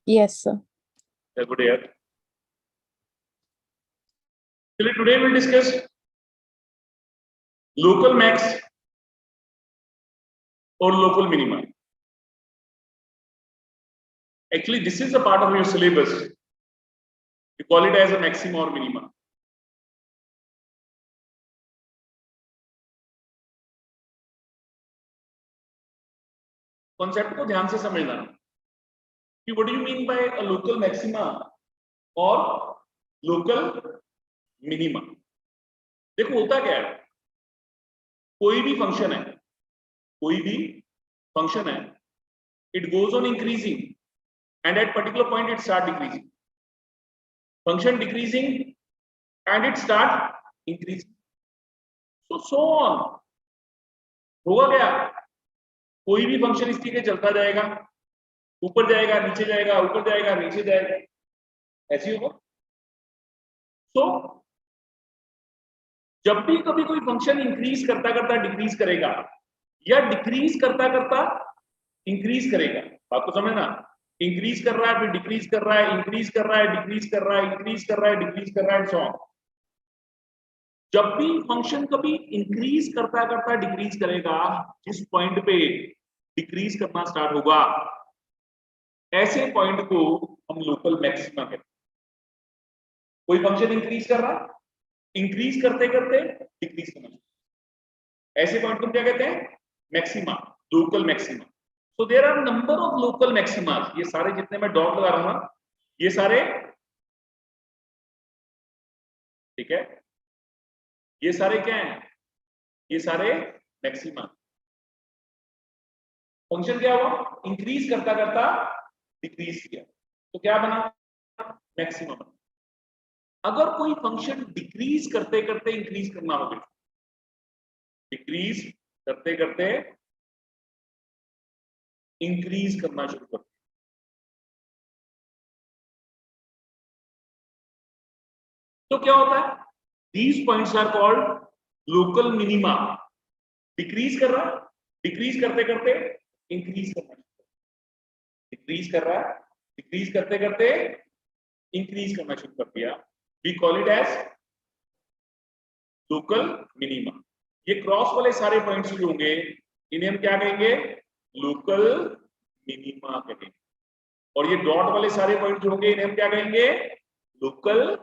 Yes, sir. Good day. Today we'll discuss local max or local minima. Actually, this is a part of your syllabus. You call it as a maxima or minima. Concept को ध्यान से समझना कि what do you mean by a local maxima और local minima. देखो होता क्या है, कोई भी फंक्शन है, it goes on increasing and at particular point it start decreasing, function decreasing and it start increasing, so on. होगा क्या, कोई भी फंक्शन इस तरीके चलता जाएगा, ऊपर जाएगा नीचे जाएगा, ऊपर जाएगा नीचे जाएगा, ऐसे ही होगा। तो जब भी कभी कोई फंक्शन इंक्रीज करता करता डिक्रीज करेगा या डिक्रीज करता करता इंक्रीज करेगा, बात को समझना, इंक्रीज कर रहा है फिर डिक्रीज कर रहा है, इंक्रीज कर रहा है डिक्रीज कर रहा है, इंक्रीज कर रहा है डिक्रीज कर रहा है, सो ऑन। जब भी फंक्शन कभी इंक्रीज करता करता डिक्रीज करेगा, जिस पॉइंट पे डिक्रीज करना स्टार्ट होगा, ऐसे पॉइंट को हम लोकल मैक्सिमा कहते हैं। कोई फंक्शन इंक्रीज कर रहा, इंक्रीज करते करते डिक्रीज करना, ऐसे पॉइंट को क्या कहते हैं, maxima, local maxima. So there are number of local maximas, ये सारे जितने मैं डॉट लगा रहा हूं ये सारे, ठीक है, ये सारे क्या हैं, ये सारे मैक्सिमा। फंक्शन क्या हुआ, इंक्रीज करता करता डिक्रीज किया तो क्या बना, मैक्सिमम बना। अगर कोई फंक्शन डिक्रीज करते करते इंक्रीज करना हो, डिक्रीज करते करते इंक्रीज करना शुरू कर, तो क्या होता है, these points are called local minima. Decrease कर रहा, डिक्रीज करते करते इंक्रीज करना, डिक्रीज कर रहा है, डिक्रीज करते करते इंक्रीज करना शुरू कर दिया, we call it as local minima. ये क्रॉस वाले सारे पॉइंट्स जो होंगे इन्हें हम क्या कहेंगे, लोकल मिनिमा कहेंगे, और ये डॉट वाले सारे पॉइंट जो होंगे इन्हें हम क्या कहेंगे, लोकल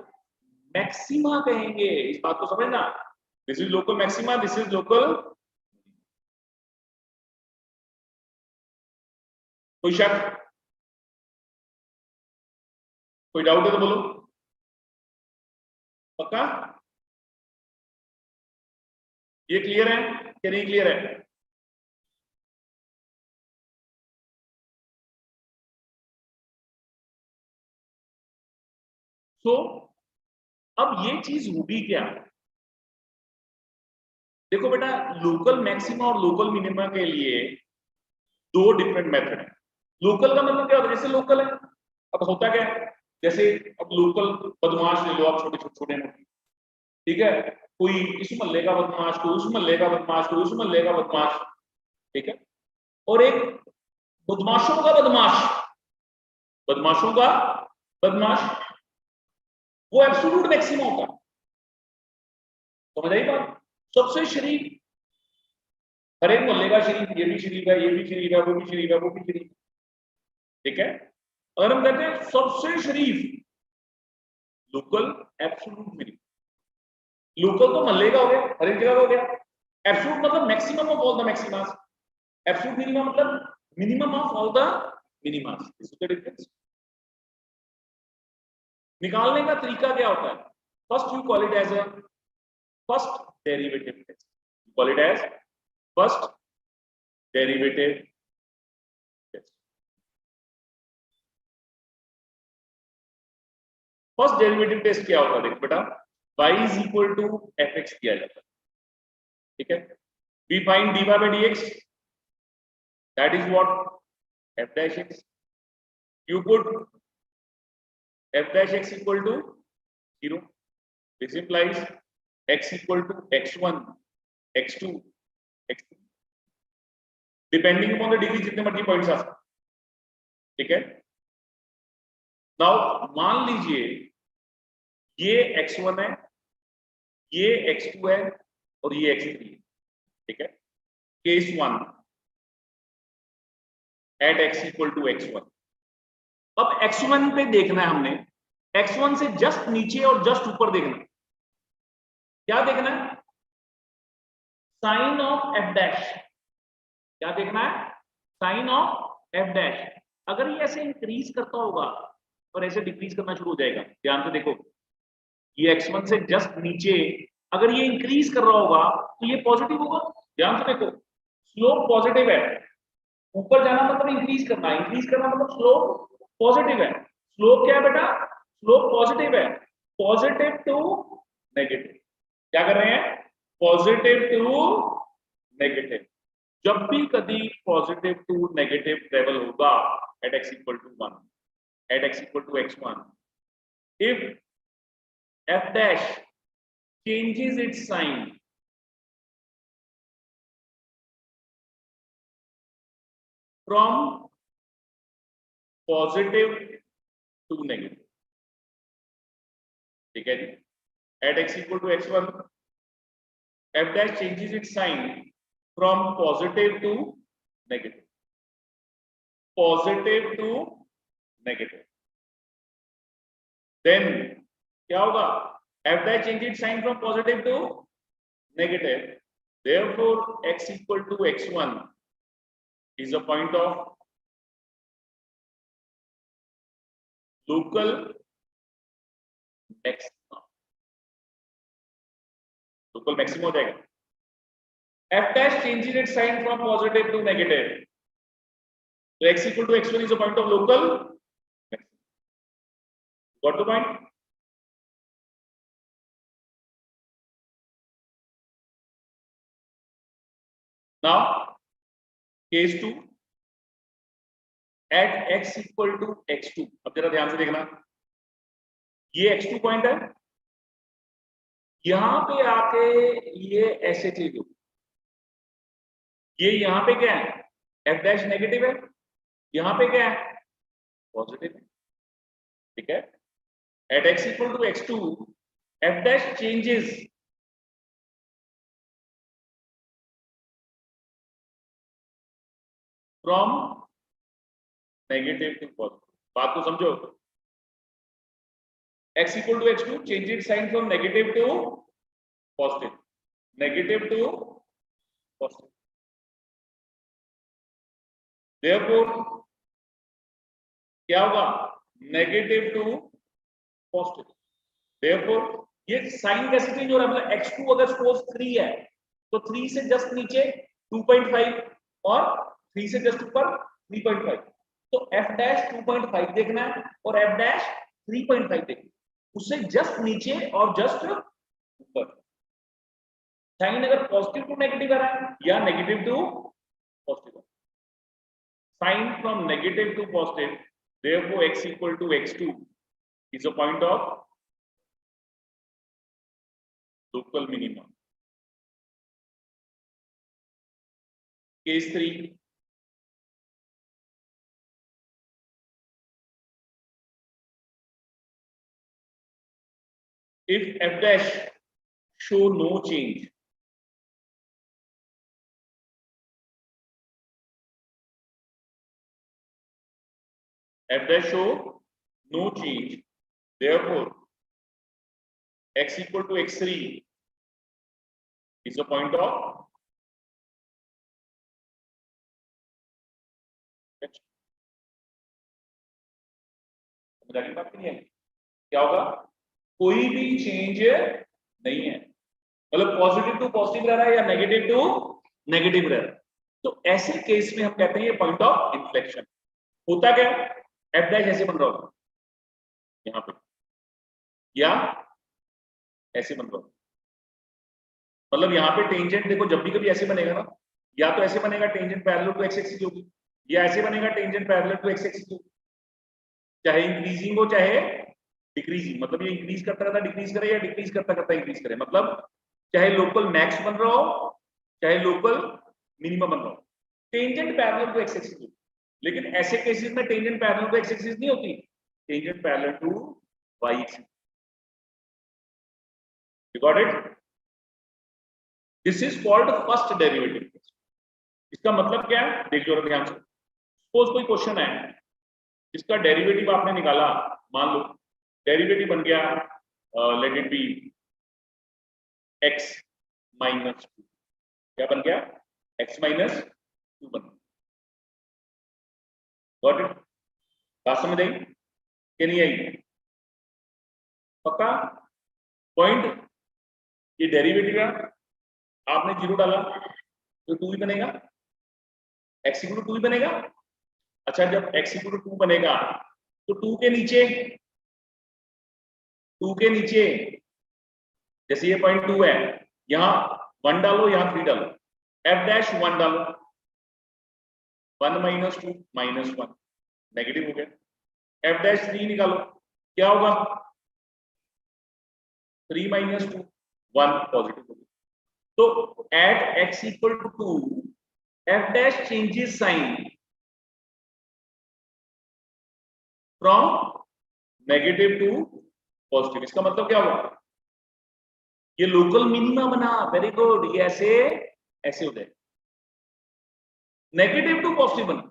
मैक्सिमा कहेंगे। इस बात को समझना, this is local maxima, this is local. कोई शक, कोई डाउट है तो बोलो, पक्का ये क्लियर है कि नहीं क्लियर है। तो अब ये चीज होगी क्या, देखो बेटा, लोकल मैक्सिमा और लोकल मिनिमा के लिए दो डिफरेंट मेथड है। लोकल का मतलब क्या होता है, जैसे लोकल है, अब होता क्या है, जैसे अब लोकल बदमाश ले लो आप, छोटे छोटे मोटे, ठीक है, कोई इस मोहल्ले का बदमाश, कोई उस मोहल्ले का बदमाश, कोई उस मोहल्ले का बदमाश, ठीक है, और एक बदमाशों का बदमाश, बदमाशों का बदमाश, वो एब्सोल्यूट मैक्सिमा होता है। समझ आई बात, सबसे शरीफ, हर एक मोहल्ले का शरीफ, ये भी शरीफ है, ये भी शरीफ है, वो भी शरीफ है, वो भी शरीफ, ठीक है। अगर हम कहते हैं सबसे शरीफ, लोकल एब्सोल्यूट मिनिमम, लोकल तो मोहल्ले का हो गया, हर एक जगह का हो गया, एब्सोल्यूट मतलब maximum of all the maximas, absolute minimum मतलब minimum of all the minimas. This is the difference. निकालने का तरीका क्या होता है, first you call it as a first derivative test, you call it as first derivative test. First derivative test क्या होता है, देखो बेटा, y is equal to fx दिया जाता है, ठीक है, we find dy by dx, that is what f dash x, you put f dash x equal to 0, this implies x equal to x1 x2 x3, depending upon the degree, जितने मर्जी points आ सकते, ठीक है। Now मान लीजिए ये x1 है, ये x2 है और ये x3 है, ठीक है। Case 1 at x equal to x1। अब x1 पे देखना है हमने, x1 से जस्ट नीचे और जस्ट ऊपर देखना है। क्या देखना है? Sign of f dash. क्या देखना है? Sign of f dash. अगर ये ऐसे इंक्रीज करता होगा और ऐसे डिक्रीज करना शुरू हो जाएगा, ध्यान से देखो, ये x1 से जस्ट नीचे अगर ये इंक्रीज कर रहा होगा तो ये पॉजिटिव होगा। ध्यान से देखो, स्लोप पॉजिटिव है, ऊपर जाना मतलब इंक्रीज करना मतलब स्लोप पॉजिटिव है। स्लोप क्या है बेटा? स्लोप पॉजिटिव है, पॉजिटिव टू नेगेटिव। क्या कर रहे हैं? Positive to negative. जब भी कभी पॉजिटिव टू नेगेटिव ट्रेवल होगा at x equal to 1, at x equal to x1, if f dash changes its sign from positive to negative, ठीक है जी। At x equal to x1 f dash changes its sign from positive to negative, positive to negative, then क्या होगा? f dash changes its sign from positive to negative, therefore x equal to x1 is a point of local maximum। local maximum हो जाएगा। f dash changes its sign from positive to negative, so x equal to x1 is a point of local maximum। got the point? now case 2 at x equal to x2। अब जरा ध्यान से देखना, ये x2 point है, यहां पे आके ये ऐसे चीज हो, ये यहां पे क्या है? f डैश नेगेटिव है, यहां पे क्या है? पॉजिटिव है, ठीक है। At x equal to x2 f dash changes from negative to positive. बात को समझो, x equal to x2 changes sign from negative to positive, negative to positive, therefore क्या होगा? Negative to positive. therefore ये sign कैसे change हो रहा है? मतलब x2 अगर सपोज 3 है तो 3 से जस्ट नीचे 2.5 और 3 से जस्ट ऊपर 3.5, तो f डैश 2.5 देखना है और f डैश 3.5 देखना है, उससे जस्ट नीचे और जस्ट ऊपर। साइन अगर पॉजिटिव टू नेगेटिव आ रहा है या negative to positive, sign from negative to positive, therefore x equal to x2 is a point of local minimum। case 3 if f dash show no change, f dash show no change, therefore x equal to x3 is a point of बात नहीं है। क्या होगा? कोई भी change नहीं है, मतलब पॉजिटिव टू पॉजिटिव रह रहा है या नेगेटिव टू नेगेटिव रह रहा है, तो ऐसे केस में हम कहते हैं ये पॉइंट ऑफ इन्फ्लेक्शन। होता क्या? एफ डैश ऐसे बन रहा होगा यहाँ पे, या ऐसे बन रहा होगा, मतलब यहाँ पे टेंजेंट देखो, जब भी कभी ऐसे बनेगा ना, या तो ऐसे बनेगा tangent parallel to x axis होगी, या ऐसे बनेगा tangent parallel to x axis होगी, चाहे इंक्रीजिंग हो चाहे डिक्रीजिंग, मतलब ये इंक्रीज करता रहता डिक्रीज करे या डिक्रीज करता करता इंक्रीज करे, मतलब चाहे लोकल मैक्स बन रहा हो चाहे लोकल मिनिमम बन रहा हो, tangent parallel to x axis होगी। लेकिन ऐसे केसेस में tangent parallel to x axis नहीं होती, tangent parallel to y axis. You got it? This is called first derivative test. इसका मतलब क्या है, देख लो ध्यान से. सपोज कोई क्वेश्चन है जिसका डेरिवेटिव आपने निकाला, मान लो डेरिवेटिव बन गया let it be x minus 2. क्या बन गया? x माइनस 2 बन गया. Got it? बात समझ आई कि नहीं आई? पक्का? पॉइंट ये डेरिवेटिव है, आपने 0 डाला तो 2 ही बनेगा, x इक्वल टू 2 ही बनेगा. अच्छा, जब x इक्वल टू 2 बनेगा तो 2 के नीचे जैसे ये पॉइंट 2 है, यहां 1 डालो, यहां 3 डालो, f डैश 1 डालो, 1 माइनस 2 माइनस 1 नेगेटिव हो गया. f डैश 3 निकालो, क्या होगा? 3 माइनस 2 1 पॉजिटिव हो गया. तो at x equal to 2 f dash changes sign from negative to positive. इसका मतलब क्या हुआ? ये लोकल मिनिमा बना. Very good. ये ऐसे हो जाए. नेगेटिव टू पॉजिटिव बना,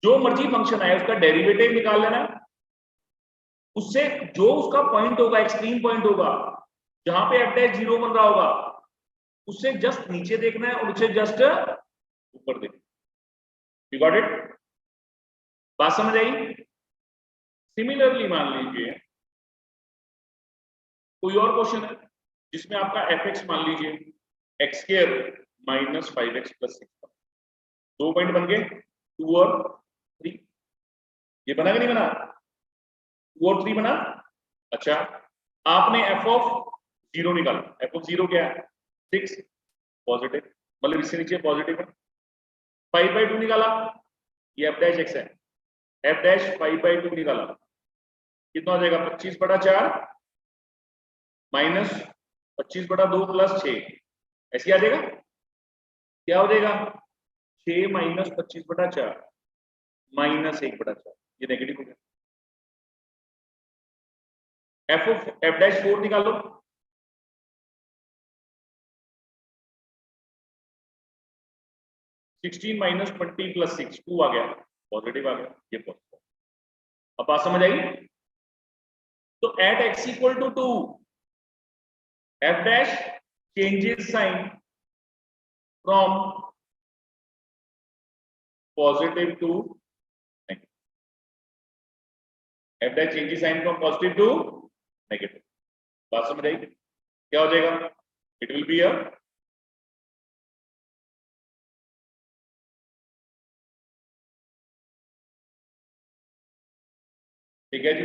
जो मर्जी फंक्शन आए उसका डेरिवेटिव निकाल लेना. उससे जो उसका पॉइंट होगा, एक्सट्रीम पॉइंट होगा, जहां पे f डैश 0 बन रहा होगा, उससे जस्ट नीचे देखना है और उससे जस्ट ऊपर देखना. You got it? बात समझ आई? सिमिलरली मान लीजिए कोई और क्वेश्चन है जिसमें आपका fx मान लीजिए x square minus 5x plus 6. 2 point बन गए, 2 और 3. ये बना कि नहीं बना? 2 और 3 बना. अच्छा, आपने f ऑफ 0 निकाला. f ऑफ 0 क्या है? 6 पॉजिटिव, मतलब इससे नीचे पॉजिटिव है. 5/2 निकाला, ये f डैश x है. f डैश 5/2 निकाला, कितना हो जाएगा? 25/4 माइनस 25/2 प्लस 6. ऐसे आ जाएगा. क्या हो जाएगा? 6 माइनस 25/4 माइनस 1/4. ये नेगेटिव हो गया. f डैश 4 निकालो, सिक्सटीन माइनस 20 प्लस 6 2 आ गया, पॉजिटिव आ गया. ये पॉजिटिव. अब बात समझ आई? तो at x equal to 2 f dash changes sign from positive to negative. f dash changes sign from positive to negative. बात समझ आई? क्या हो जाएगा? इट विल बी अ ठीक है जी.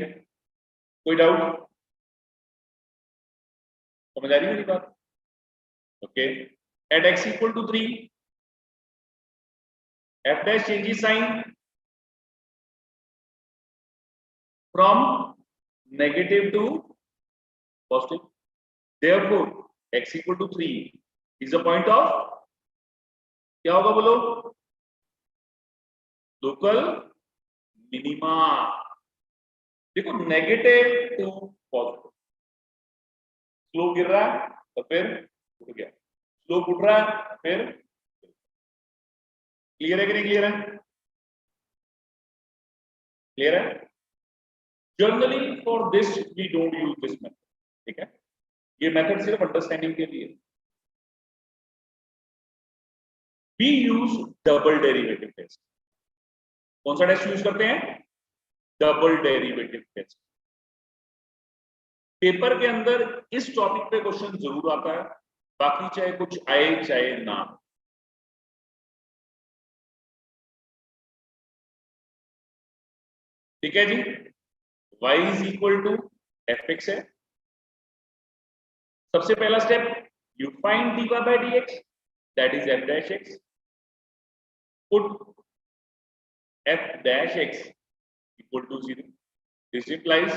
कोई डाउट? समझ आ रही है मेरी बात? Okay. At x equal to 3 f dash changes sign from negative to positive. therefore x equal to 3 is a point of, क्या होगा बोलो? Local minima. देखो, नेगेटिव टू पॉजिटिव, स्लोप गिर रहा है तो फिर उठ गया, स्लोप उठ रहा है फिर. क्लियर है कि नहीं क्लियर है? क्लियर है? Generally for this we don't use this method. ठीक है, ये मेथड सिर्फ अंडरस्टैंडिंग के लिए. We use double derivative test. कौन सा टेस्ट यूज करते हैं? Double derivative test. पेपर के अंदर इस टॉपिक पे क्वेश्चन जरूर आता है, बाकी चाहे कुछ आए चाहे ना. ठीक है जी. y is equal to fx है. सबसे पहला step, you find dy by dx, that is f dash x. Put f dash x equal to 0. This implies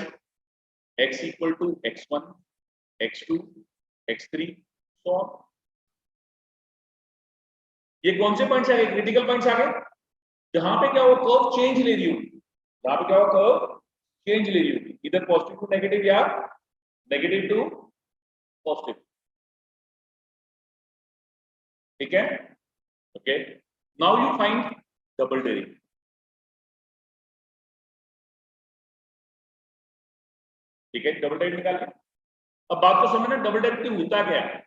x equal to x1, x2, x3, so on. ये कौन से points आ गए? Critical points आ गए, जहां पे क्या हो, कर्व चेंज ले रही हूं. जहां पे क्या हो, कर्व चेंज ले रही होगी, इधर पॉजिटिव टू नेगेटिव या नेगेटिव टू पॉजिटिव। ठीक है, okay. Now you find double derivative. ठीक है, डबल डेरिवेटिव निकाल लिया। अब बात को समझना, डबल डेरिवेटिव होता क्या है।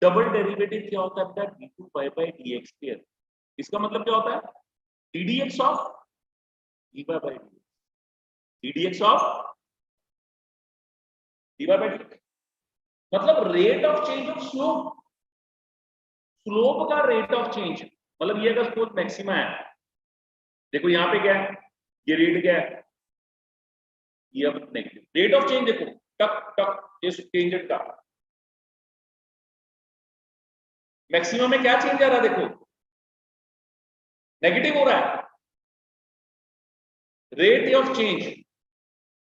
डबल डेरिवेटिव क्या होता है बेटा, d2y/dx²। इसका मतलब क्या होता है, ddx of ddx of dy/dx, मतलब rate of change of slope. Slope का रेट ऑफ चेंज, मतलब ये अगर सपोज मैक्सिमा है, देखो यहाँ पे क्या है, ये रेट क्या है, ये अब नेगेटिव रेट ऑफ चेंज। देखो टक टक इस टेंजेंट का मैक्सिमम में क्या चेंज आ रहा है, देखो नेगेटिव हो रहा है रेट ऑफ चेंज।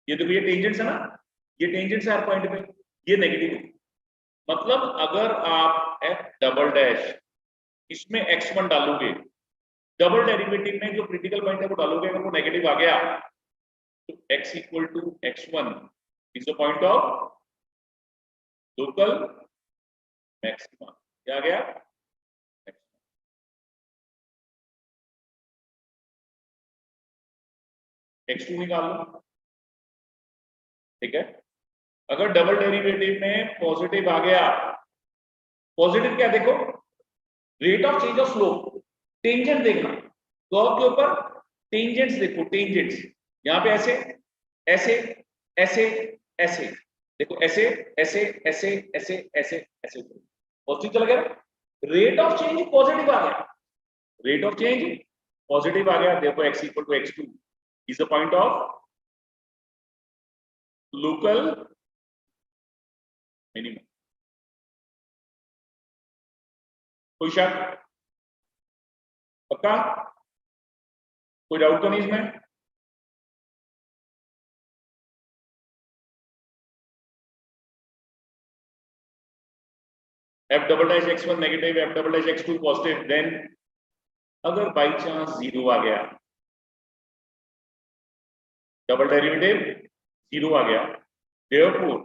ये देखो ये टेंजेंट्स है ना, ये टेंजेंट्स है हर पॉइंट पे, ये नेगेटिव है। मतलब अगर आप एफ डबल डैश इसमें x1 डालोगे, डबल डेरिवेटिव में जो क्रिटिकल पॉइंट है वो डालोगे, अगर वो नेगेटिव आ गया तो x equal to x1 is the point of local maxima. क्या आ गया, x2 निकाल लो। ठीक है, अगर डबल डेरिवेटिव में पॉजिटिव आ गया, पॉजिटिव क्या देखो, rate of change of slope, tangent देखना कर्व के ऊपर, टेंजेंट्स देखो, टेंजेंट्स यहाँ पे ऐसे ऐसे ऐसे ऐसे, देखो ऐसे ऐसे ऐसे ऐसे ऐसे ऐसे, पॉजिटिव चला गया, रेट ऑफ चेंज पॉजिटिव आ गया, रेट ऑफ चेंज पॉजिटिव आ गया, देखो x equal to x2 is the point of local minimum. कोई शक, पक्का, कोई डाउट तो नहीं इसमें। F double dash x1 negative, f double dash x2 positive, then अगर बाई चांस जीरो आ गया, डबल डेरिवेटिव जीरो आ गया, therefore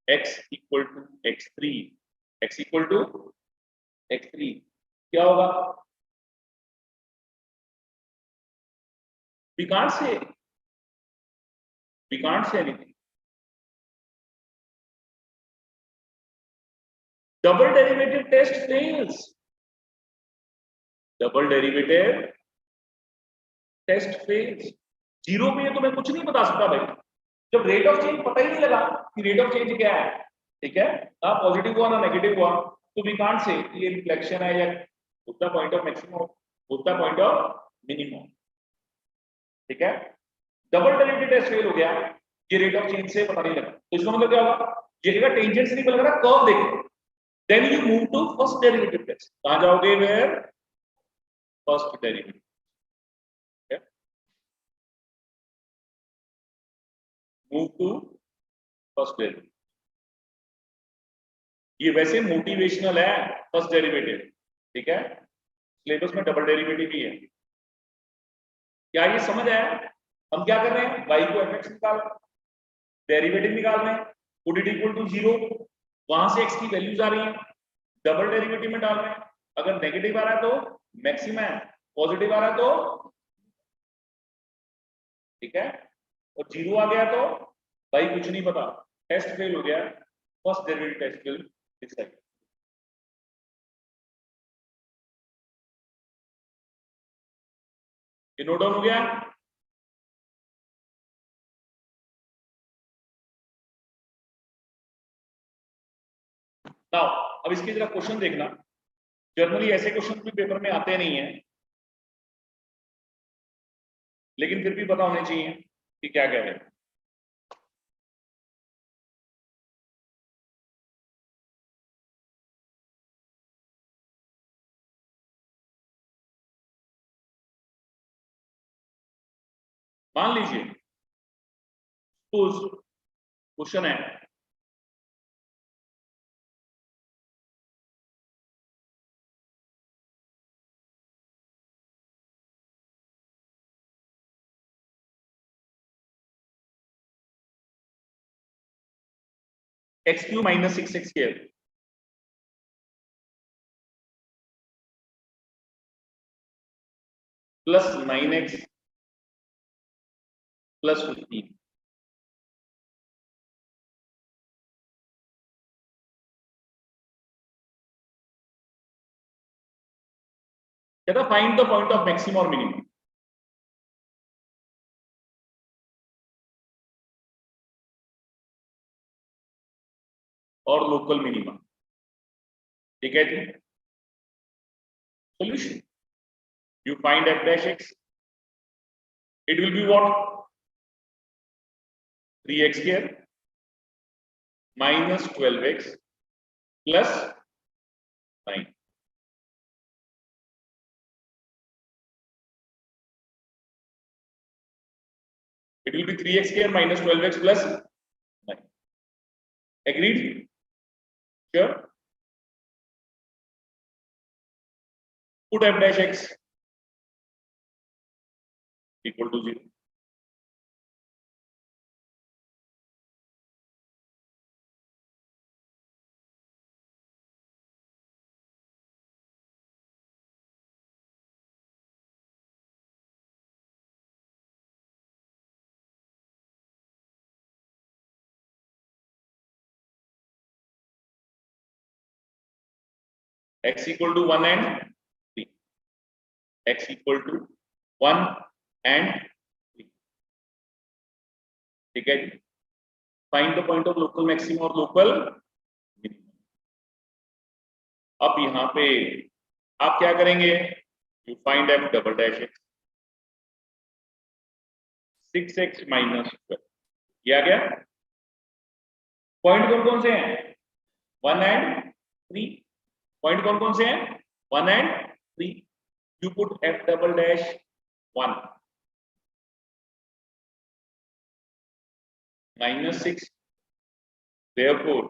x equal to x3, x equal to x3 क्या होगा, we can't say, we can't say anything। Double derivative test fails, double derivative test fails, zero पे तो मैं कुछ नहीं बता सकता भाई, जब रेट ऑफ चेंज पता ही नहीं लगा कि रेट ऑफ चेंज क्या है। ठीक है, ना पॉजिटिव हुआ ना नेगेटिव हुआ, तो वी कांट से ये रिफ्लेक्शन है या उतना पॉइंट ऑफ मैक्सिमम, उतना पॉइंट ऑफ मिनिमम। ठीक है, डबल डेरिवेटिव टेस्ट फेल हो गया, ये रेट ऑफ चेंज से पता नहीं लगा, तो इसका मतलब क्या होगा, ये जगह टेंजेंट्स नहीं लग रहा, कर्व देखो, then you move to first derivative test. कहां जाओगे, where, first derivative. Move to first derivative, ये वैसे मोटिवेशनल है फर्स्ट डेरिवेटिव। ठीक है, सिलेबस में डबल डेरिवेटिव ही है। क्या ये समझ आया, हम क्या कर रहे हैं, y को fx निकाल, डेरिवेटिव निकाल रहे हैं, put it equal to zero, वहां से x की वैल्यूज आ रही हैं, डबल डेरिवेटिव में डाल रहे हैं, अगर नेगेटिव आ रहा है तो मैक्सिमा है, पॉजिटिव आ रहा है तो, ठीक है, और जीरो आ गया तो भाई कुछ नहीं पता, टेस्ट फेल हो गया, first derivative test fail decide. ये नोट डाउन हो गया। नाउ अब इसकी जरा क्वेश्चन देखना, जनरली ऐसे क्वेश्चन भी पेपर में आते नहीं है, लेकिन फिर भी पता होने चाहिए कि क्या क्या है। मान लीजिए क्वेश्चन है, x cube minus 6x square plus 9x plus 15। कहता find the point of maximum और मिनिमम। और लोकल मिनिमम। ठीक है जी। Solution, you find f dash x, it will be what? 3x square minus 12x plus 9. It will be 3x square minus 12x plus 9. Agreed? Sure? Put f dash x equal to 0. X equal to 1 and 3. X equal to 1 and 3. ठीक है जी। Find the point of local maximum और local minimum. अब यहाँ पे आप क्या करेंगे? You find f double dash x 6x minus 12. ये आ गया। पॉइंट कौन कौन से हैं? 1 and 3. पॉइंट कौन कौन से हैं? 1 and 3. You put f double dash 1 minus 6. Therefore,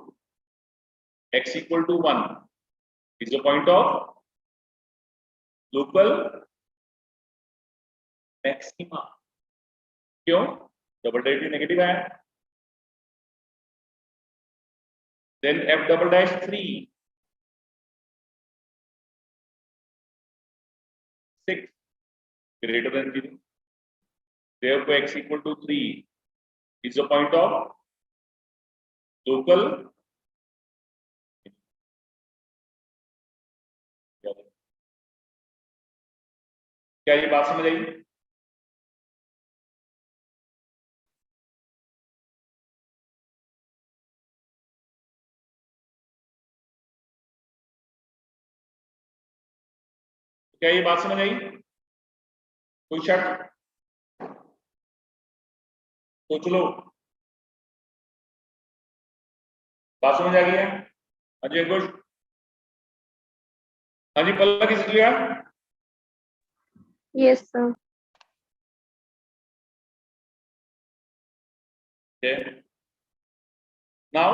x equal to 1 is the point of local maxima. क्यों? डबल डेरिवेटिव नेगेटिव है। Then f double dash 3 6 greater than 0. Therefore, x equal to 3 is the point of local. क्या ये बात समझ आई? क्या ये बात समझ आई? कोई शक? सोच लो। बात समझ आ गई है? अजय कुछ? हाँ जी पल्ला किस लिया? Yes, sir. Okay. Now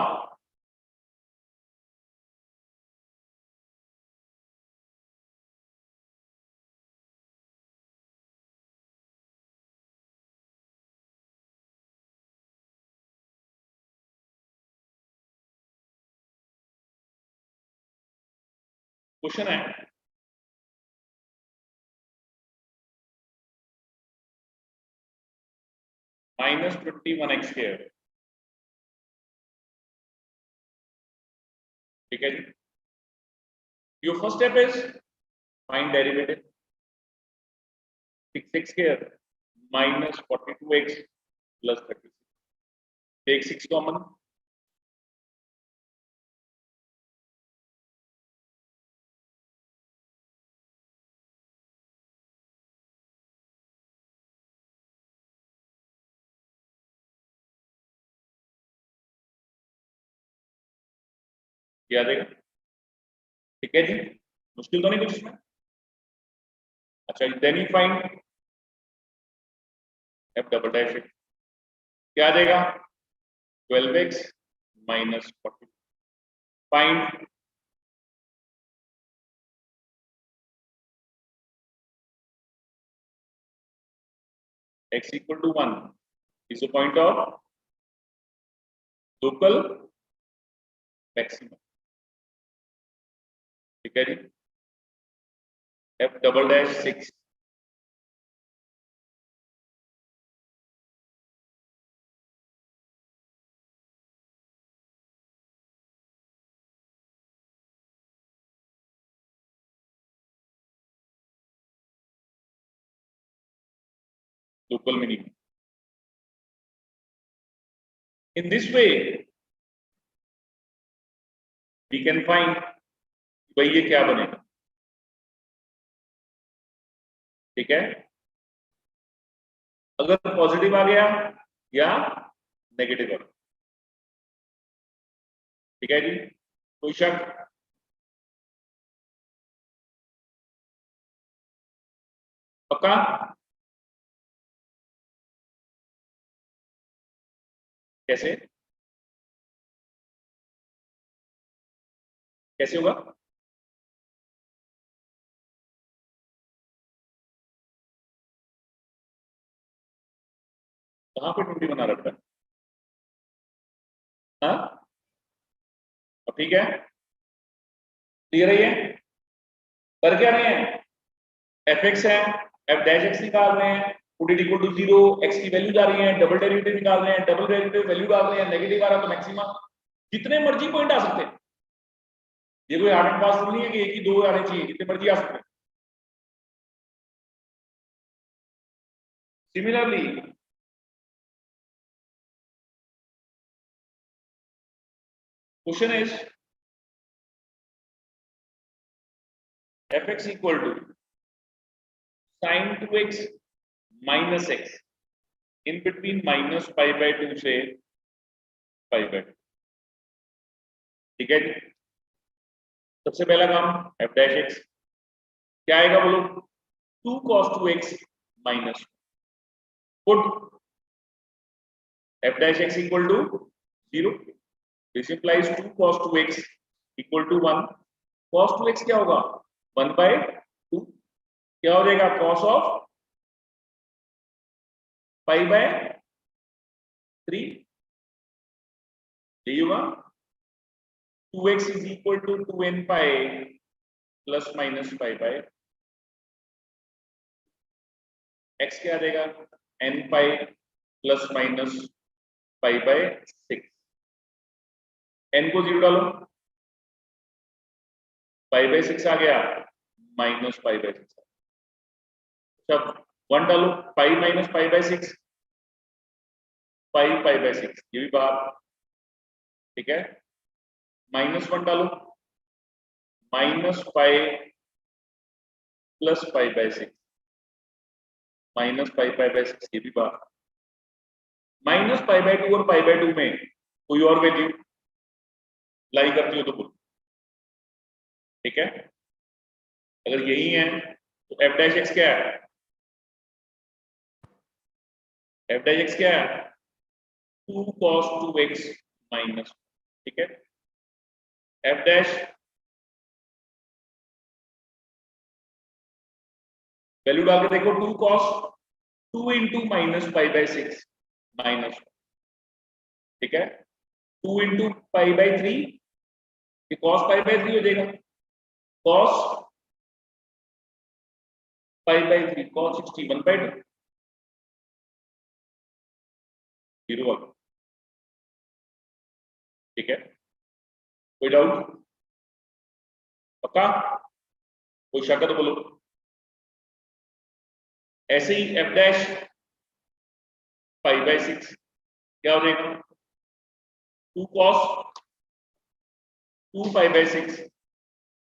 question है -21x स्क्वायर। ठीक है जी। Your first step is find derivative 6x square minus 42x plus 36. Take 6 common. क्या देगा? ठीक है जी। मुश्किल तो नहीं कुछ इसमें? अच्छा, then you find f double dash क्या देगा? 12x minus 40. फाइंड x equal to 1 is a point of local maximum. ठीक है जी, f double dash 6 local minimum. In this way we can find भाई ये क्या बनेगा। ठीक है, अगर पॉजिटिव आ गया या नेगेटिव आ गया। ठीक है जी, कोई शक? पक्का? कैसे कैसे होगा? कहां पे 20 बना रखा है? हाँ, अब ठीक है, क्लियर है ये? कर क्या रहे हैं, एफ एक्स है, एफ डैश एक्स निकाल रहे हैं, put it equal to 0, x की वैल्यू जा रही है, डबल डेरिवेटिव निकाल रहे हैं, डबल डेरिवेटिव वैल्यू डाल रहे हैं, नेगेटिव आ रहा तो मैक्सिमम। जितने मर्जी पॉइंट आ सकते हैं, ये कोई हार्ड एंड फास्ट रूल नहीं है कि एक ही दो आने चाहिए, जितने मर्जी आ सकते हैं। Similarly question is f x equal to sine 2x minus x in between minus pi by 2 से पाई बाय 2। ठीक है जी, सबसे पहला काम एफ डैश एक्स क्या आएगा बोलो, 2 cos 2x minus, put f dash x equal to 0, this implies 2 cos 2x equal to 1। cos 2x क्या होगा, 1 बाय 2, क्या हो जाएगा cos ऑफ पाई बाय 3, यही होगा। 2x is equal to 2n pi plus minus pi by x क्या आ जाएगा, n pi plus minus pi by 6, n को 0 डालो, पाई बाय 6 आ गया, माइनस पाई बाय 6। सब 1 डालो, pi minus pi by 6, pi pi by 6, ये भी बात। ठीक है, -1 डालो, minus pi plus pi by 6, minus pi pi by 6, ये भी बात। माइनस पाई बाय 2 और पाई बाय 2 में कोई और वैल्यू लाई करती हो तो बोलो। ठीक है, अगर यही है तो एफ डैश एक्स क्या है, एफ डैश एक्स क्या है, 2 cos 2x माइनस। ठीक है, एफ डैश वैल्यू डाल के देखो, 2 cos 2 into minus pi by 6 minus. ठीक है, 2 इंटू पाई बाय 3, ये cos पाई बाय 3 हो जाएगा, cos pi by 3 cos 61 by 2, 0 आ गया। ठीक है, कोई डाउट? पक्का? कोई शक है तो बोलो। ऐसे ही एफ डैश पाई बाय 6 क्या हो जाएगा, 2 cos 2 पाई बाय 6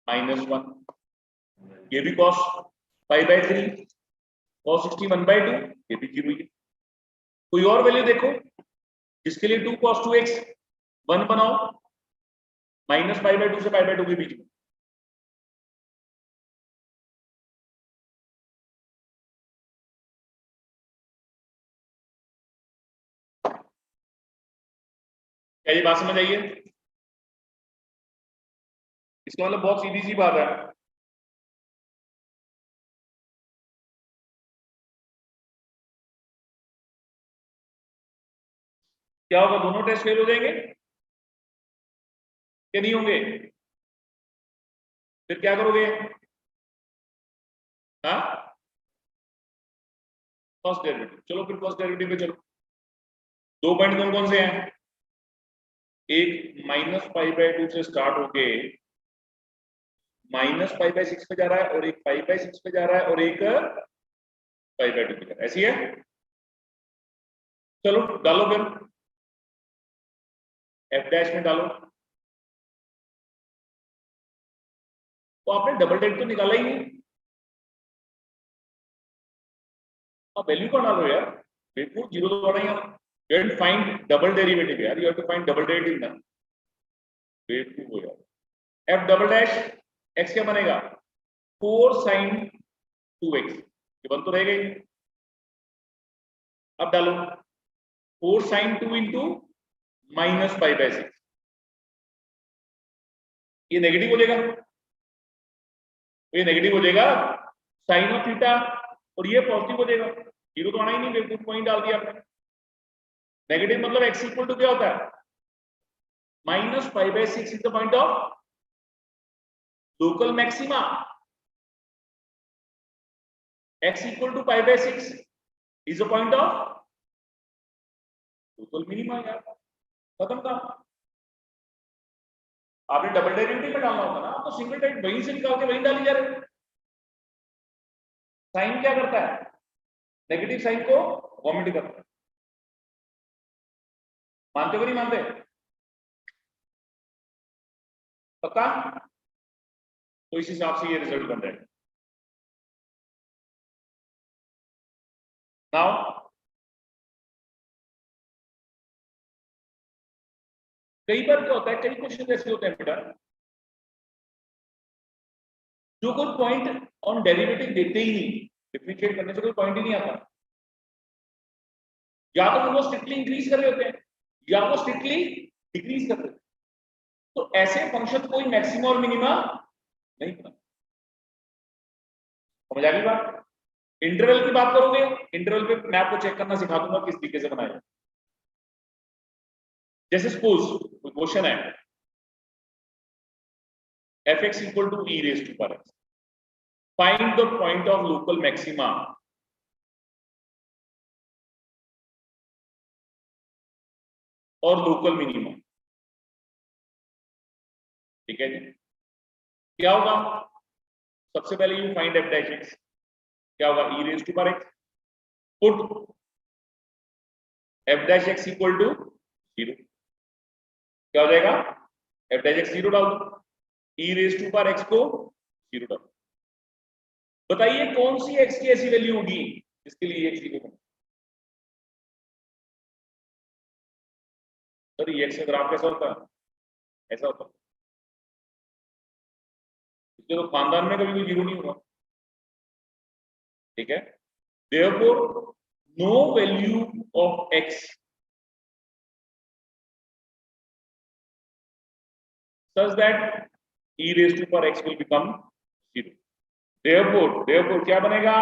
-1, ये भी cos pi by 3 cos 61 by 2, ये भी 0 ही। कोई और वैल्यू देखो जिसके लिए 2 cos 2x 1 बनाओ, माइनस पाई बाय 2 से पाई बाय 2 के बीच में। क्या ये बात समझ आई है? इसका मतलब बहुत सीधी सी बात है, क्या होगा, दोनों टेस्ट फेल हो जाएंगे। कि नहीं होंगे? फिर क्या करोगे? हाँ, फर्स्ट डेरिवेटिव। चलो फिर फर्स्ट डेरिवेटिव पे चलो। दो पॉइंट कौन कौन से हैं? एक -π/2 से स्टार्ट होके -π/6 पे जा रहा है, और एक π/6 पे जा रहा है, और एक π/2 पे जा रहा है। ऐसी है। चलो डालो फिर, f डैश में डालो। तो आपने डबल डेट तो निकाला ही नहीं, आप वैल्यू का डालो यार। बेवकूफ, जीरो तो बढ़ा यार। You have to find double derivative यार, you have to find double derivative ना। बेवकूफ हो यार। f डबल डैश x क्या बनेगा? 4 sin 2x, ये बन तो रहेगा ही। अब डालो 4 sin 2 इंटू -π/6, ये नेगेटिव हो जाएगा, ये नेगेटिव हो जाएगा साइन ऑफ थीटा, और ये पॉजिटिव हो जाएगा। जीरो तो आना ही नहीं, बेवकूफ पॉइंट डाल दिया आपने। नेगेटिव मतलब x इक्वल टू क्या होता है? -π/6 is the point of local maxima. x equal to π/6 is the point of local minima. यार खत्म काम। आपने डबल डेरिवेटिव में डालना होता ना, आप तो सिंगल डेरिवेटिव वहीं से निकाल के वहीं डाली जा रहे हो। साइन क्या करता है? नेगेटिव साइन को वॉमिट करता है। मानते हो नहीं मानते? पक्का? तो इस हिसाब से ये रिजल्ट बन रहा है। नाउ कई बार क्या होता है, कई क्वेश्चन ऐसे होते हैं बेटा, जो कोई पॉइंट ऑन डेरिवेटिव देते ही नहीं, डिफरेंशिएट करने से कोई पॉइंट ही नहीं आता। या तो वो स्ट्रिक्टली इंक्रीज कर रहे होते हैं, या वो स्ट्रिक्टली डिक्रीज कर रहे होते हैं। तो ऐसे फंक्शन कोई मैक्सिमा और मिनिमा नहीं बना। समझ आ गई बात? इंटरवल की बात करोगे, इंटरवल पे मैं आपको चेक करना सिखा दूंगा किस तरीके से बनाया। जैसे सपोज कोई क्वेश्चन है, f(x) equal to e⁻x, find the point of local maxima और लोकल मिनिमा। ठीक है जी, क्या होगा? सबसे पहले you find f dash x, क्या होगा? e⁻x, put f dash x equal to 0, क्या हो जाएगा? f डैश x 0 डाल दो, e⁻x को 0 डाल। बताइए कौन सी x की ऐसी वैल्यू होगी जिसके लिए x इक्वल? सर ये x का ग्राफ कैसा होता है? ऐसा होता है, इसलिए तो खानदान में कभी भी जीरो नहीं होगा। ठीक है, therefore no value of x such that e⁻x will become 0. therefore क्या बनेगा?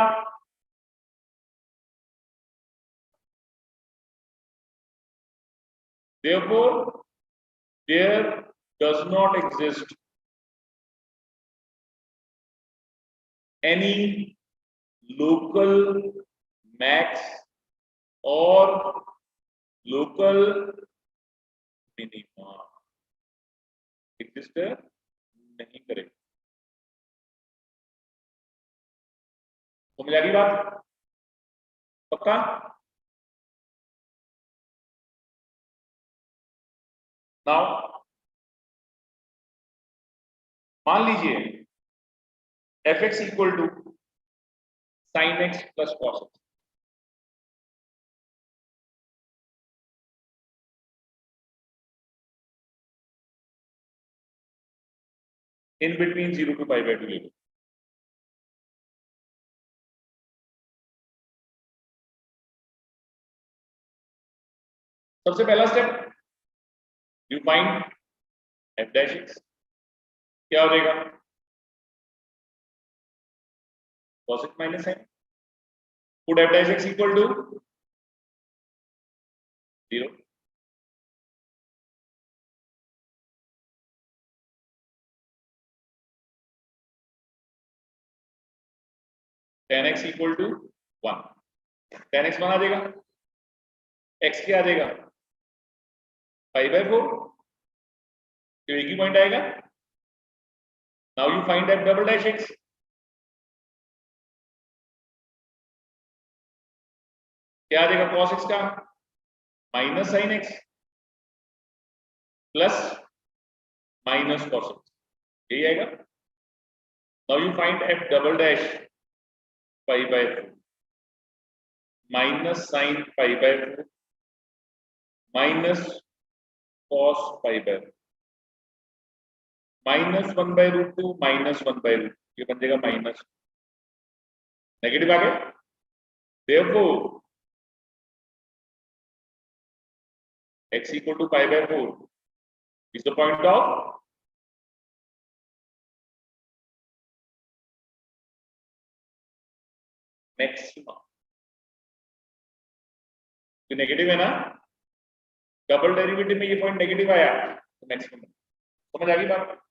therefore there does not exist any local max or local minima, exist नहीं करेगा। समझ आ गई बात? पक्का? नाउ मान लीजिए f(x) equal to sin x plus cos x, in between 0 to π/2 ले लो। सबसे पहला step, you find f dash x, क्या हो जाएगा? cos x minus sin, put f dash x equal to 0, 10x equal to 1, 10x 1 आ जाएगा, x क्या आ जाएगा 5/4, तो एक ही पॉइंट आएगा। Now you find f double dash x, क्या आ जाएगा cos x का minus sine x plus minus cos x, यही आएगा। Now you find f double dash 5/4 minus sine 5/4 minus cos 5/4 minus 1/√2 minus 1/√2, ये बन जाएगा माइनस, नेगेटिव आ गया। therefore x equal to 5/4 is the point of maximum, तो negative है ना, double derivative में ये पॉइंट नेगेटिव आया तो मैक्सिमम। समझ आ गई बात।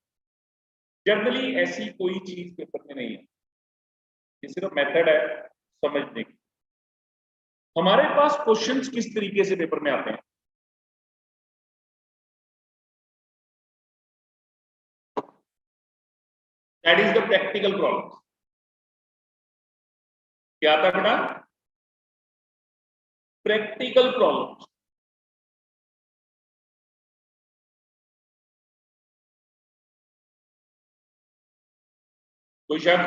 जनरली ऐसी कोई चीज पेपर में नहीं है, ये सिर्फ मेथड है समझने की। हमारे पास क्वेश्चंस किस तरीके से पेपर में आते हैं, that is the practical problem. क्या था बेटा, प्रैक्टिकल प्रॉब्लम। कोई शक,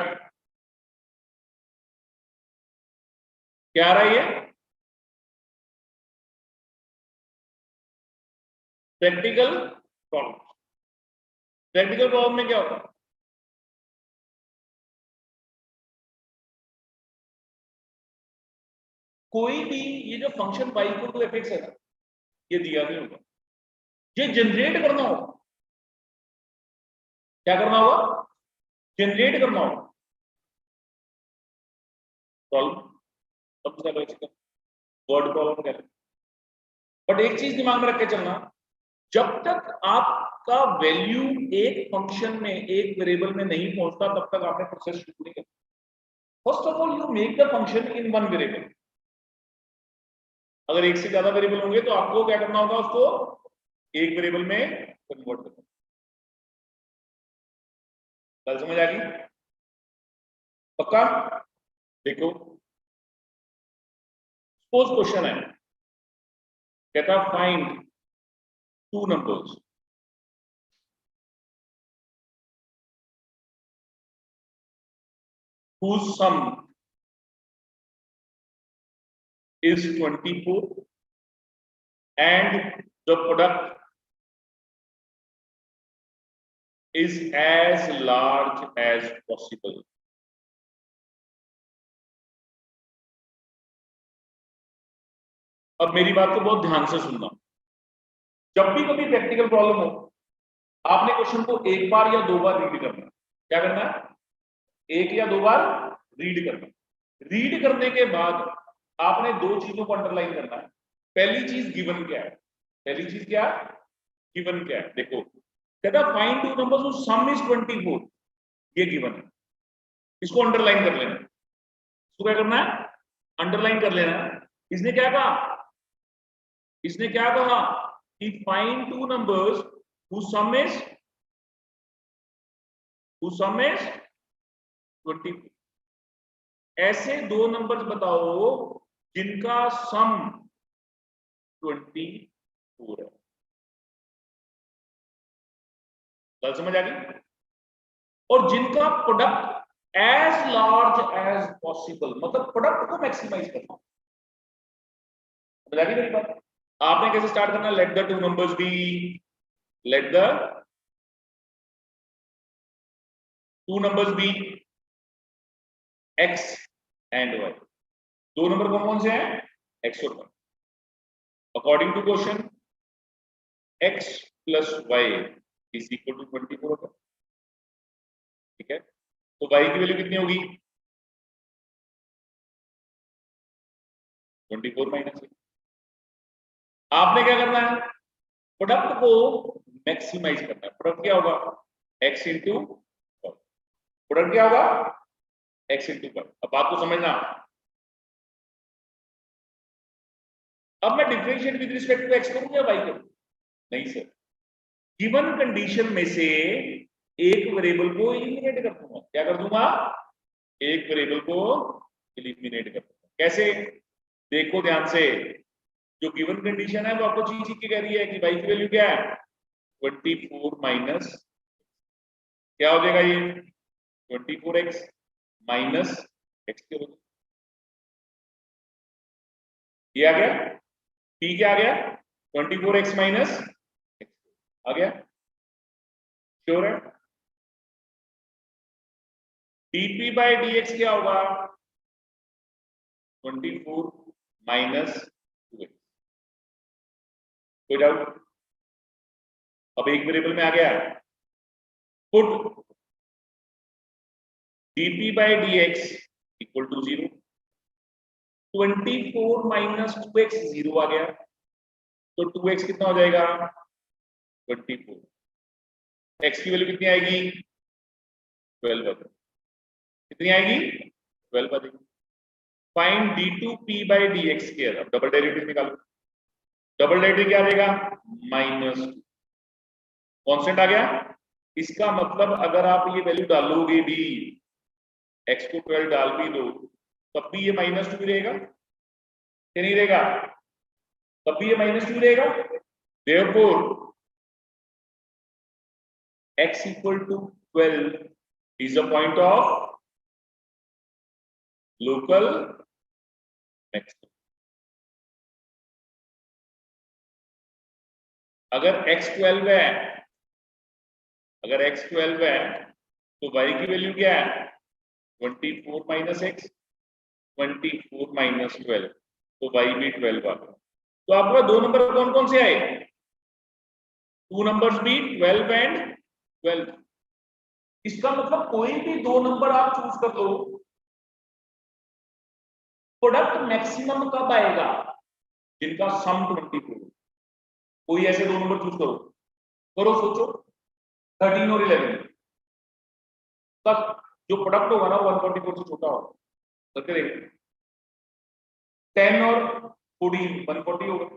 क्या आ रहा है ये प्रैक्टिकल प्रॉब्लम। प्रैक्टिकल प्रॉब्लम में क्या होता है, कोई भी ये जो function y equal to fx है ना, ये दिया नहीं होगा, ये जनरेट करना होगा। क्या करना होगा, जनरेट करना होगा प्रॉब्लम। सबसे पहले वर्ड प्रॉब्लम कहते हैं। बट एक चीज दिमाग में रख के चलना, जब तक आपका वैल्यू एक फंक्शन में एक वेरिएबल में नहीं पहुंचता तब तक आपने प्रोसेस शुरू नहीं करना। First of all you make the function in one variable. अगर एक से ज्यादा वेरिएबल होंगे तो आपको क्या करना होगा, उसको एक वेरिएबल में कन्वर्ट करना। कल समझ आ गई पक्का। देखो सपोज क्वेश्चन है, कहता find two numbers whose sum is 24 and the product is as large as possible. अब मेरी बात को बहुत ध्यान से सुनना। जब भी कभी प्रैक्टिकल प्रॉब्लम हो, आपने क्वेश्चन को एक बार या दो बार रीड करना है। क्या करना है, एक या दो बार रीड करना। रीड करने के बाद आपने दो चीजों को अंडरलाइन करना है। पहली चीज गिवन क्या है, पहली चीज क्या, गिवन क्या है। देखो कहता find two numbers whose sum is 24, ये गिवन है, इसको अंडरलाइन कर लेना। इसको क्या करना है, अंडरलाइन कर लेना। इसने क्या कहा, इसने क्या कहा कि find two numbers whose sum is 24। ऐसे दो नंबर्स बताओ जिनका सम 24 है। गल समझ आ गई। और जिनका product as large as possible, मतलब प्रोडक्ट को मैक्सिमाइज करना। समझ आ गई मेरी बात। आपने कैसे स्टार्ट करना, let the two numbers be, let the two numbers be x and y। दो नंबर कौन कौन से हैं, x और y। According to question x plus y is equal to 24 होगा। ठीक है, तो y की वैल्यू कितनी होगी, 24 माइनस। आपने क्या करना है, प्रोडक्ट को मैक्सिमाइज करना है। प्रोडक्ट क्या होगा, x इंटू, प्रोडक्ट क्या होगा x इंटू वाई। अब बात को समझना, अब मैं differentiate with respect to x करूं या y करूं? नहीं सर, गिवन कंडीशन में से एक वेरिएबल को एलिमिनेट कर दूंगा। क्या कर दूंगा? एक वेरिएबल को एलिमिनेट कर दूंगा। कैसे? देखो ध्यान से, जो गिवन कंडीशन है वो आपको चीज की कह रही है कि y की वैल्यू क्या है 24 माइनस, क्या हो जाएगा ये 24x माइनस x के बदले ये आ गया, t क्या आ गया 24x माइनस x आ गया। श्योर है? dp बाय dx क्या होगा 24 माइनस 2x। कोई डाउट? अब एक वेरिएबल में आ गया, put dp by dx equal to 0, 24 minus 2x 0 आ गया, तो 2x कितना हो जाएगा 24, x की वैल्यू कितनी आएगी 12 आ गई। कितनी आएगी 12 आ जाएगी। Find d2p by dx square. अब डबल डेरिवेटिव निकालो, डबल डेरिवेटिव क्या आ जाएगा -2, कांस्टेंट आ गया। इसका मतलब अगर आप ये वैल्यू डालोगे भी, x को 12 डाल भी दो, तब भी ये -2 रहेगा कि नहीं रहेगा? तब भी ये -2 रहेगा। therefore x equal to 12 is a point of local maximum। अगर x 12 है, अगर x 12 है तो y की वैल्यू क्या है 24 माइनस एक्स, 24 माइनस 12, तो y भी 12 आ गया। तो आपका दो नंबर कौन कौन से आए? टू नंबर्स भी 12 एंड 12। इसका मतलब कोई भी दो नंबर आप चूज कर लो, प्रोडक्ट मैक्सिमम कब आएगा? जिनका सम 24। कोई ऐसे दो नंबर चूज करो, करो सोचो, 13 और 11 तक जो प्रोडक्ट होगा ना 144 से छोटा होगा, करके देखो। 10 और 14 140 होगा।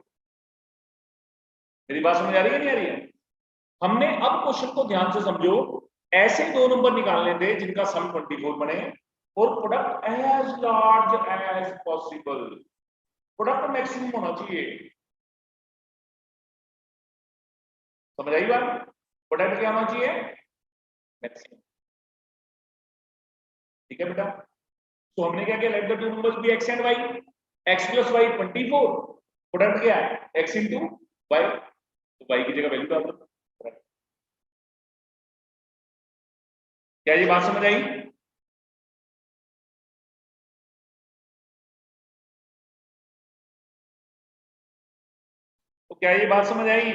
मेरी बात समझ आ रही है नहीं आ रही है? हमने अब क्वेश्चन को ध्यान से समझो, ऐसे दो नंबर निकालने थे जिनका सम 24 बने और product as large as possible. Product maximum होना चाहिए। समझ आई बात? प्रोडक्ट क्या होना चाहिए मैक्सिमम। ठीक है बेटा? तो हमने क्या किया, let the two numbers be x and y, x plus y 24, product क्या है x इंटू y, तो y की जगह वैल्यू डाल दो। क्या ये बात समझ आई? तो क्या ये बात समझ आई?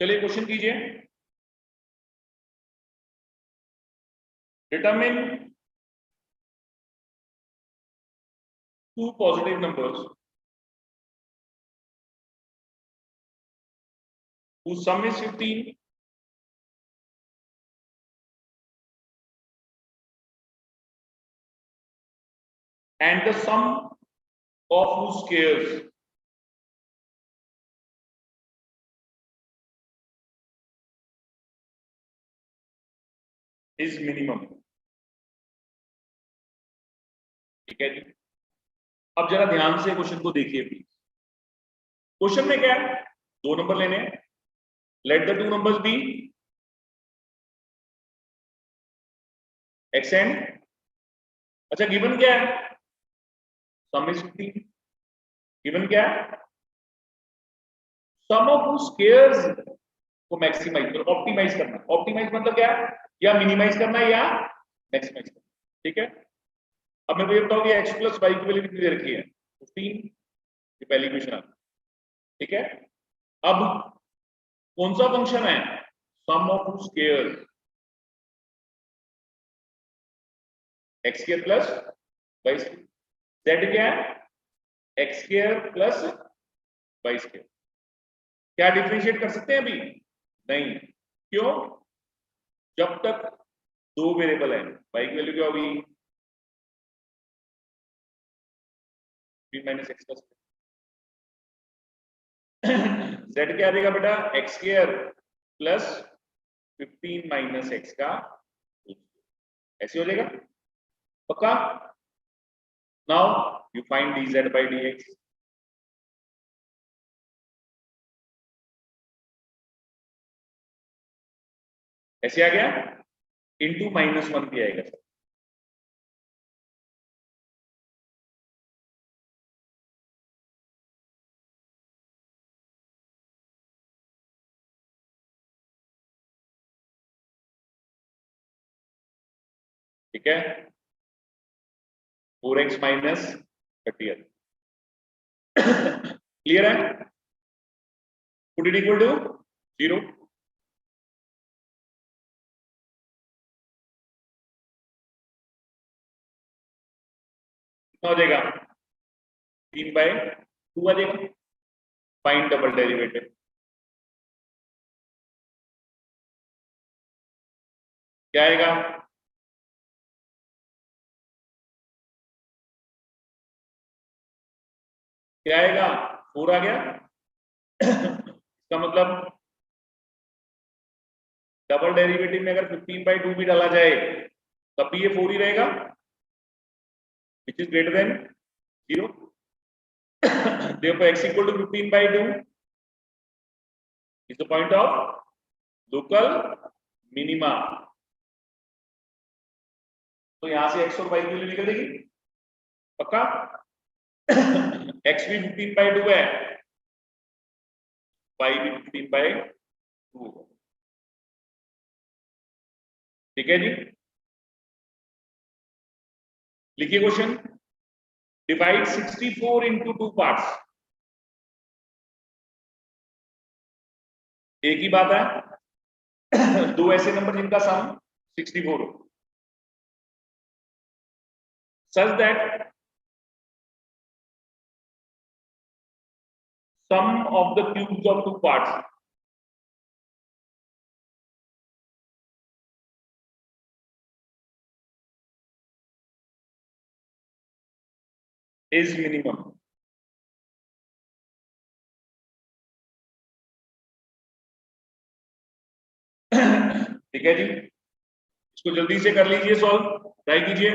चलिए क्वेश्चन कीजिए। Determine two positive numbers whose sum is 15 and the sum of whose squares is minimum। ठीक है जी? अब जरा ध्यान से क्वेश्चन को देखिए प्लीज। क्वेश्चन में क्या है, दो नंबर लेने हैं, let the two numbers be x and, अच्छा गिवन क्या है सम इज 15, गिवन क्या है सम ऑफ स्क्वायर्स को मैक्सिमाइज और ऑप्टिमाइज करना। ऑप्टिमाइज मतलब क्या है, या मिनिमाइज करना या मैक्सिमाइज करना। ठीक है? अब मैं ये बताऊं कि x प्लस वाई की वैल्यू कितनी दे रखी है 15, ये पहली क्वेश्चन है। ठीक है? अब कौन सा फंक्शन है sum of squares, x square plus y square, z क्या है x square plus y square. क्या डिफरेंशिएट कर सकते हैं अभी? नहीं। क्यों? जब तक दो वेरिएबल है, y की वैल्यू क्या होगी? b माइनस एक्स का z क्या आ जाएगा बेटा? X square plus 15 minus x का, ऐसे हो जाएगा पक्का? Now you find dz by dx। ऐसे आ गया, इंटू -1 भी आएगा सर। ठीक है, 4x माइनस 30। क्लियर है? Put it equal to 0। कितना हो जाएगा? 3/2 आ जाएगा। Find double derivative. क्या आएगा? क्या आएगा? 4 आ गया। इसका मतलब डबल डेरिवेटिव में अगर 15/2 भी डाला जाए तब भी ये 4 ही रहेगा, which is greater than 0। therefore x equal to 15/2 is the point of local minima। तो यहां से x और y की वैल्यू निकल देगी पक्का? x भी 15/2 है, y भी 15/2। ठीक है जी, लिखिए क्वेश्चन। Divide 64 into 2 parts. एक ही बात है, दो ऐसे नंबर जिनका सम 64 हो, such that sum of the cubes of two parts is minimum। ठीक है जी, इसको जल्दी से कर लीजिए, सॉल्व ट्राई कीजिए।